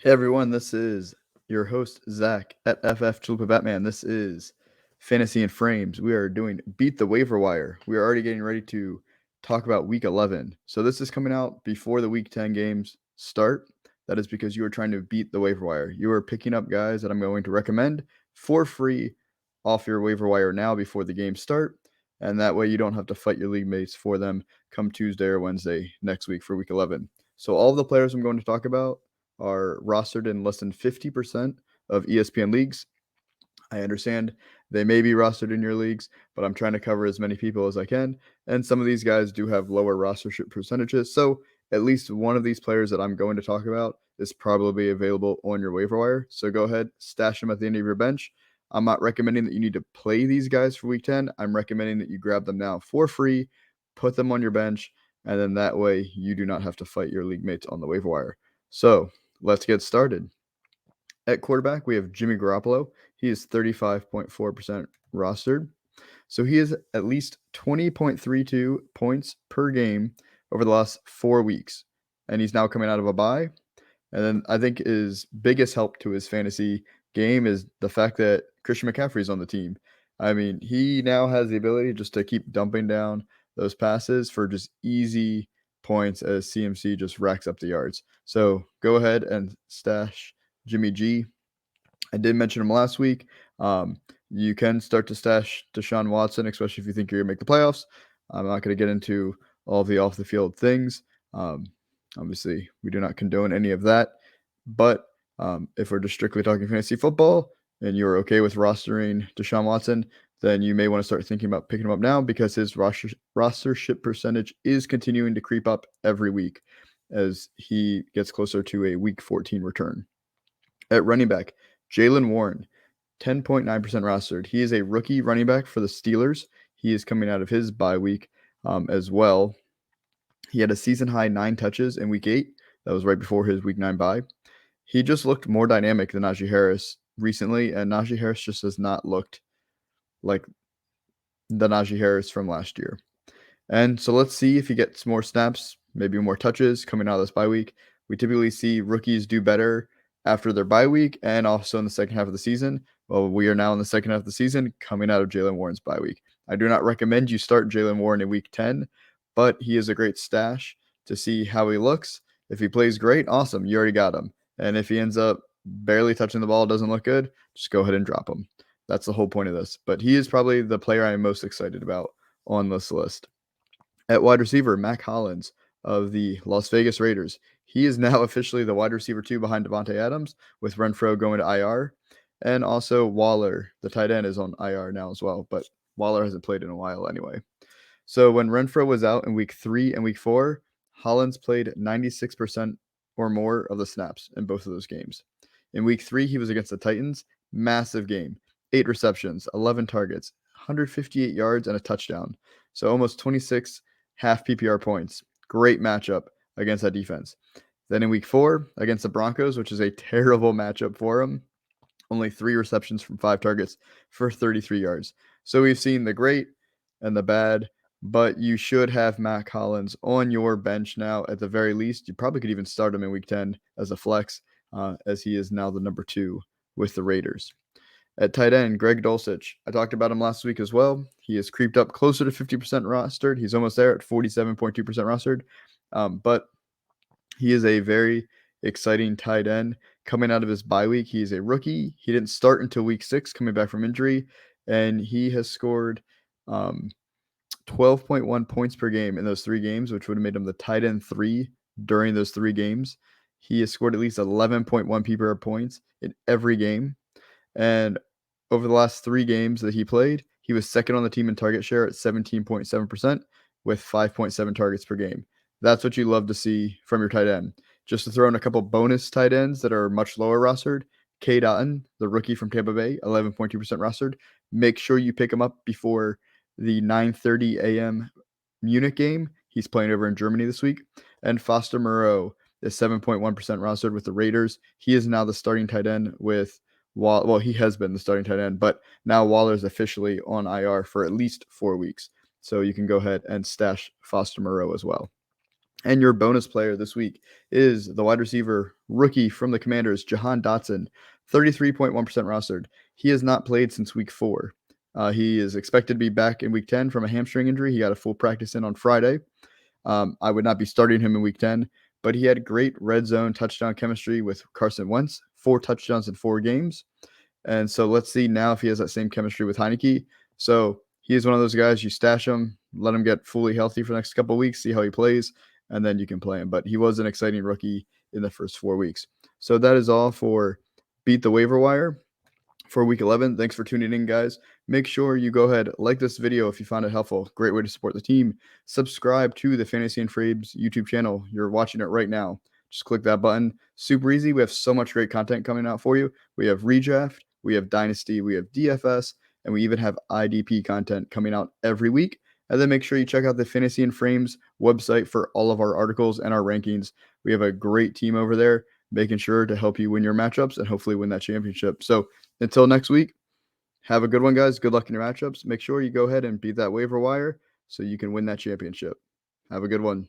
Hey everyone, this is your host Zach at FF Chalupa Batman. This is Fantasy and Frames. We are doing Beat the Waiver Wire. We are already getting ready to talk about Week 11. So this is coming out before the Week 10 games start. That is because you are trying to beat the waiver wire. You are picking up guys that I'm going to recommend for free off your waiver wire now before the games start, and that way you don't have to fight your league mates for them come Tuesday or Wednesday next week for Week 11. So all of the players I'm going to talk about are rostered in less than 50% of ESPN leagues. I understand they may be rostered in your leagues, but I'm trying to cover as many people as I can. And some of these guys do have lower rostership percentages. So at least one of these players that I'm going to talk about is probably available on your waiver wire. So go ahead, stash them at the end of your bench. I'm not recommending that you need to play these guys for week 10. I'm recommending that you grab them now for free, put them on your bench, and then that way you do not have to fight your league mates on the waiver wire. So let's get started. At quarterback, we have Jimmy Garoppolo. He is 35.4% rostered. So he is at least 20.32 points per game over the last 4 weeks. And he's now coming out of a bye. And then I think his biggest help to his fantasy game is the fact that Christian McCaffrey is on the team. I mean, he now has the ability just to keep dumping down those passes for just easy points as CMC just racks up the yards. So go ahead and stash Jimmy G. I did mention him last week. You can start to stash Deshaun Watson, especially if you think you're going to make the playoffs. I'm not going to get into all of the off the field things. Obviously, we do not condone any of that. But if we're just strictly talking fantasy football and you're okay with rostering Deshaun Watson, then you may want to start thinking about picking him up now because his rostership percentage is continuing to creep up every week as he gets closer to a week 14 return. At running back, Jaylen Warren, 10.9% rostered. He is a rookie running back for the Steelers. He is coming out of his bye week as well. He had a season high 9 touches in week 8. That was right before his week 9 bye. He just looked more dynamic than Najee Harris recently, and Najee Harris just has not looked like the Najee Harris from last year. And so let's see if he gets more snaps, maybe more touches coming out of this bye week. We typically see rookies do better after their bye week and also in the second half of the season. Well, we are now in the second half of the season coming out of Jaylen Warren's bye week. I do not recommend you start Jaylen Warren in week 10, but he is a great stash to see how he looks. If he plays great, awesome, you already got him. And if he ends up barely touching the ball, doesn't look good, just go ahead and drop him. That's the whole point of this. But he is probably the player I am most excited about on this list. At wide receiver, Mac Hollins of the Las Vegas Raiders. He is now officially the wide receiver 2 behind Devontae Adams, with Renfrow going to IR. And also Waller, the tight end, is on IR now as well, but Waller hasn't played in a while anyway. So when Renfrow was out in week 3 and week 4, Hollins played 96% or more of the snaps in both of those games. In week 3, he was against the Titans. Massive game. 8 receptions, 11 targets, 158 yards, and a touchdown. So almost 26 half PPR points. Great matchup against that defense. Then in week 4, against the Broncos, which is a terrible matchup for him, only 3 receptions from 5 targets for 33 yards. So we've seen the great and the bad, but you should have Mac Hollins on your bench now at the very least. You probably could even start him in week 10 as a flex, as he is now the number 2 with the Raiders. At tight end, Greg Dulcich. I talked about him last week as well. He has creeped up closer to 50% rostered. He's almost there at 47.2% rostered. But he is a very exciting tight end coming out of his bye week. He is a rookie. He didn't start until week 6, coming back from injury, and he has scored 12.1 points per game in those 3 games, which would have made him the tight end 3 during those 3 games. He has scored at least 11.1 PPR points in every game. And over the last 3 games that he played, he was second on the team in target share at 17.7% with 5.7 targets per game. That's what you love to see from your tight end. Just to throw in a couple bonus tight ends that are much lower rostered, K. Dotton, the rookie from Tampa Bay, 11.2% rostered. Make sure you pick him up before the 9:30 a.m. Munich game. He's playing over in Germany this week. And Foster Moreau is 7.1% rostered with the Raiders. He is now the starting tight end with well, he has been the starting tight end, but now Waller is officially on IR for at least 4 weeks. So you can go ahead and stash Foster Moreau as well. And your bonus player this week is the wide receiver rookie from the Commanders, Jahan Dotson, 33.1% rostered. He has not played since week 4. He is expected to be back in week 10 from a hamstring injury. He got a full practice in on Friday. I would not be starting him in week 10, but he had great red zone touchdown chemistry with Carson Wentz, 4 touchdowns in 4 games. And so let's see now if he has that same chemistry with Heineke. So he is one of those guys you stash him, let him get fully healthy for the next couple of weeks, see how he plays, and then you can play him. But he was an exciting rookie in the first 4 weeks. So that is all for Beat the Waiver Wire for week 11. Thanks for tuning in, guys. Make sure you go ahead, like this video if you found it helpful. Great way to support the team. Subscribe to the Fantasy and Frames YouTube channel. You're watching it right now. Just click that button. Super easy. We have so much great content coming out for you. We have Redraft, we have Dynasty, we have DFS, and we even have IDP content coming out every week. And then make sure you check out the Fantasy and Frames website for all of our articles and our rankings. We have a great team over there making sure to help you win your matchups and hopefully win that championship. So until next week, have a good one, guys. Good luck in your matchups. Make sure you go ahead and beat that waiver wire so you can win that championship. Have a good one.